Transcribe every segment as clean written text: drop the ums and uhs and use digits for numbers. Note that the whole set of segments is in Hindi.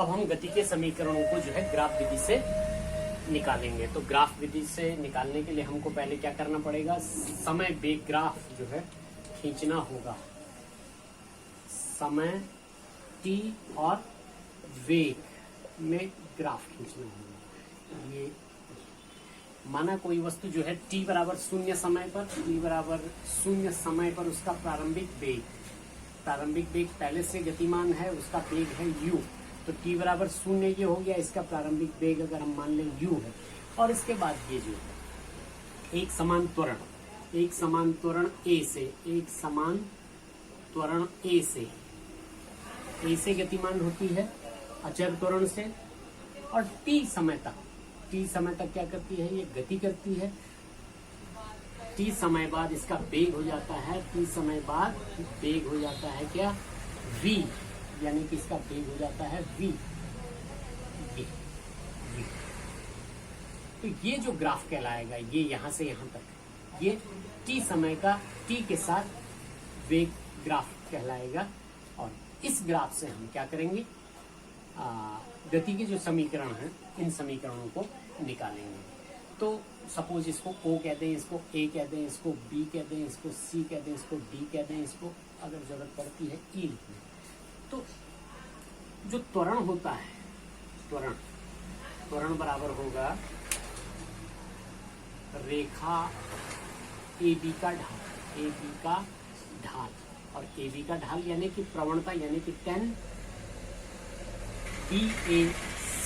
अब हम गति के समीकरणों को जो है ग्राफ विधि से निकालेंगे। तो ग्राफ विधि से निकालने के लिए हमको पहले क्या करना पड़ेगा, समय वेग ग्राफ जो है खींचना होगा। समय t और वेग में ग्राफ खींचना होगा। ये माना कोई वस्तु जो है t बराबर 0 समय पर, t बराबर 0 समय पर उसका प्रारंभिक वेग पहले से गतिमान है, उसका वेग है u। तो t बराबर 0 ये हो गया, इसका प्रारंभिक वेग अगर हम मान लें u है। और इसके बाद ये जो है एक समान त्वरण a से गतिमान होती है अचर त्वरण से, और t समय तक क्या करती है, ये गति करती है। t समय बाद इसका वेग हो जाता है, क्या, v, यानी कि इसका वेग हो जाता है v। तो ये जो ग्राफ कहलाएगा, ये यहां से यहां तक, ये t समय का t के साथ वेग ग्राफ कहलाएगा। और इस ग्राफ से हम क्या करेंगे, गति के जो समीकरण हैं इन समीकरणों को निकालेंगे। तो सपोज इसको O कह दें, इसको A कह दें, इसको B कह दें, इसको C कह दें, इसको D कह दें, इसको अगर जरूरत पड़ती है E लिख दें। तो जो त्वरण होता है, त्वरण बराबर होगा रेखा AB का ढाल, और AB का ढाल यानी कि प्रवणता, यानी कि tan BAC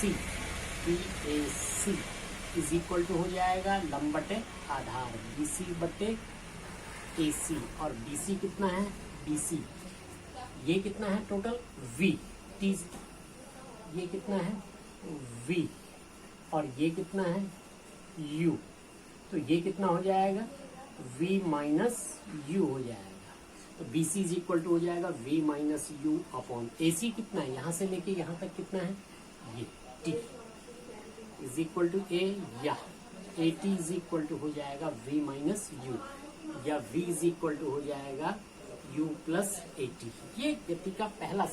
is equal to हो जाएगा लंब बटे आधार BC बटे AC। और BC कितना है, BC ये कितना है टोटल V, T ये कितना है V, और ये कितना है U। तो ये कितना हो जाएगा V माइनस U हो जाएगा। तो BC इज इक्वल टू हो जाएगा V minus U upon AC कितना है, यहां से लेके यहां तक कितना है, ये T is equal to A, या AT इज इक्वल टू हो जाएगा V माइनस U, या V इज इक्वल टू हो जाएगा U प्लस AT। ये गति का पहला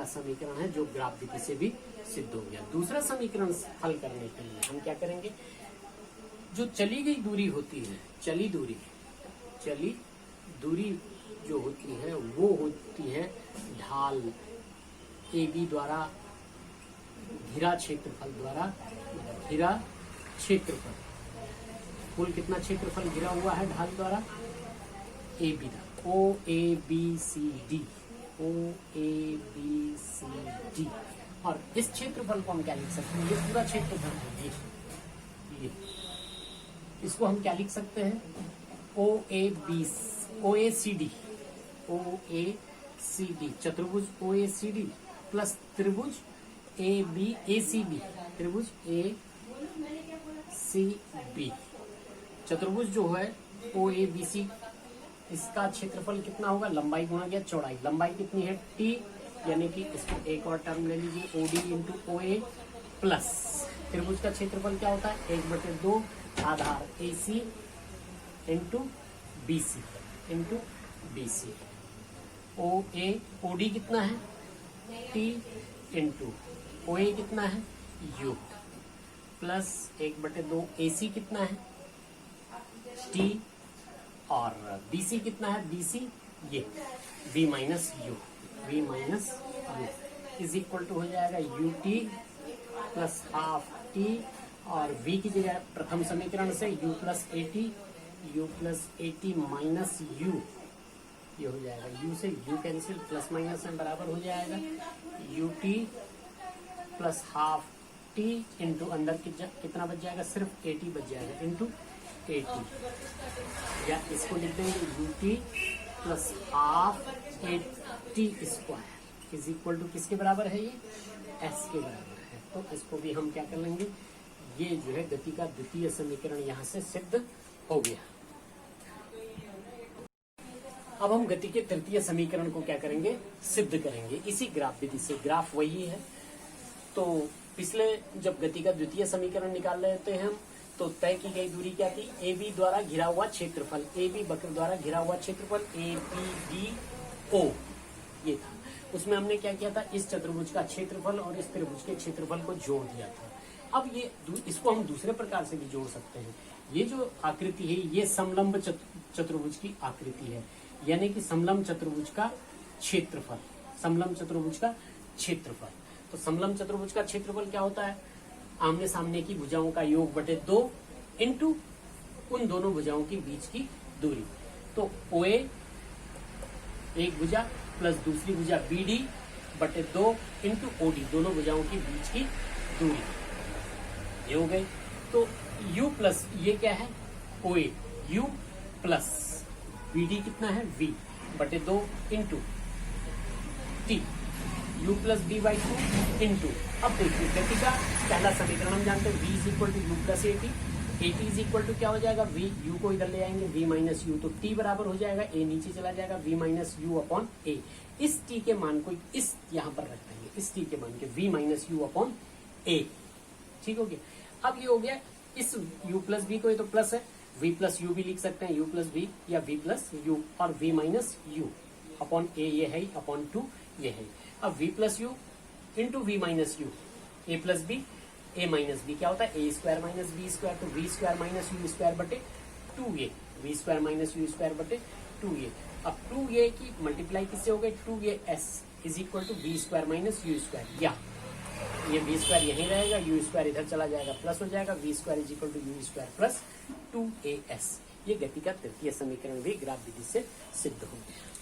समीकरण है, जो ग्राफ विधि से भी सिद्ध हो गया। दूसरा समीकरण हल करने के लिए हम क्या करेंगे, जो चली गई दूरी होती है, चली दूरी जो होती है वो होती है ढाल AB द्वारा घिरा क्षेत्रफल। कुल कितना क्षेत्रफल घिरा हुआ है ढाल द्वारा, AB था OABCD। और इस क्षेत्रफल को हम क्या लिख सकते हैं, ये पूरा क्षेत्रफल है, ये इसको हम क्या लिख सकते हैं, OACD चतुर्भुज OACD प्लस त्रिभुज ACB, त्रिभुज ACB। चतुर्भुज जो है OABC, इसका क्षेत्रफल कितना होगा, लंबाई गुणा गया चौड़ाई। लंबाई कितनी है T, यानी कि इसको एक और टर्म ले लीजिए OD इंटू OA, प्लस त्रिभुज का क्षेत्रफल क्या होता है 1/2 आधार AC इंटू BC। OD कितना है T इंटू OA कितना है U, प्लस 1/2 AC कितना है T, और BC कितना है BC ये V minus U is equal to हो जाएगा UT प्लस हाफ T, और V की जगह प्रथम समीकरण से U plus AT minus U, ये हो जाएगा U से U कैंसिल, प्लस माइनस में बराबर हो जाएगा UT plus half T into अंदर कितना बच जाएगा, सिर्फ AT बच जाएगा, इंटू AT, या इसको लिख देंगे UT plus half AT square is equal to किसके बराबर है, ये S के बराबर है। तो इसको भी हम क्या कर लेंगे, ये जो है गति का द्वितीय समीकरण यहाँ से सिद्ध हो गया। अब हम गति के तृतीय समीकरण को क्या करेंगे, सिद्ध करेंगे इसी ग्राफ विधि से। ग्राफ वही है। तो पिछले जब गति का द्वितीय समीकरण निकाल रहे थे हम, तो तय की गई दूरी क्या थी, AB द्वारा घिरा हुआ क्षेत्रफल, AB वक्र द्वारा घिरा हुआ क्षेत्रफल ABBO ये था। उसमें हमने क्या किया था, इस चतुर्भुज का क्षेत्रफल और इस त्रिभुज के क्षेत्रफल को जोड़ दिया था। अब ये इसको हम दूसरे प्रकार से भी जोड़ सकते हैं। ये जो आकृति है ये समलंब चतुर्भुज की आकृति है, यानी कि समलंब चतुर्भुज का क्षेत्रफल, समलंब चतुर्भुज का क्षेत्रफल। तो समलंब चतुर्भुज का क्षेत्रफल क्या होता है, आमने सामने की भुजाओं का योग बटे 2 इंटू उन दोनों भुजाओं के बीच की दूरी। तो OA एक भुजा प्लस दूसरी भुजा BD बटे 2 इंटू OD, दोनों भुजाओं के बीच की दूरी, ये हो गई। तो U प्लस ये क्या है OA, U प्लस BD कितना है V बटे 2 into T, U plus B by 2 into, अब देखिए गति का पहला समीकरण हम जानते हैं V is equal to U plus AT, AT is equal to क्या हो जाएगा, V, U को इधर ले आएंगे V माइनस यू, तो T बराबर हो जाएगा A नीचे चला जाएगा V minus U upon A। इस T के मान को इस यहाँ पर रख देंगे, इस T के मान के V minus U upon A, ठीक हो गया। अब ये हो गया इस U प्लस B को, ये तो प्लस है, V प्लस यू भी लिख सकते हैं, U प्लस B या V प्लस यू, और V minus U upon A ये है, अपॉन 2 ये है। अब V plus U into V minus U, A plus B, A minus B क्या होता है A square minus B square, तो V square minus U square बटे 2A, V square minus U square बटे 2A। अब 2A की मल्टीप्लाई किससे हो गई, 2AS is equal to V square minus U square, या ये V स्क्वायर यहीं रहेगा, U स्क्वायर इधर चला जाएगा, प्लस हो जाएगा, V square is equal to U square plus 2AS। ये गति का तृतीय समीकरण भी ग्राफ विधि से सिद्ध हो गया।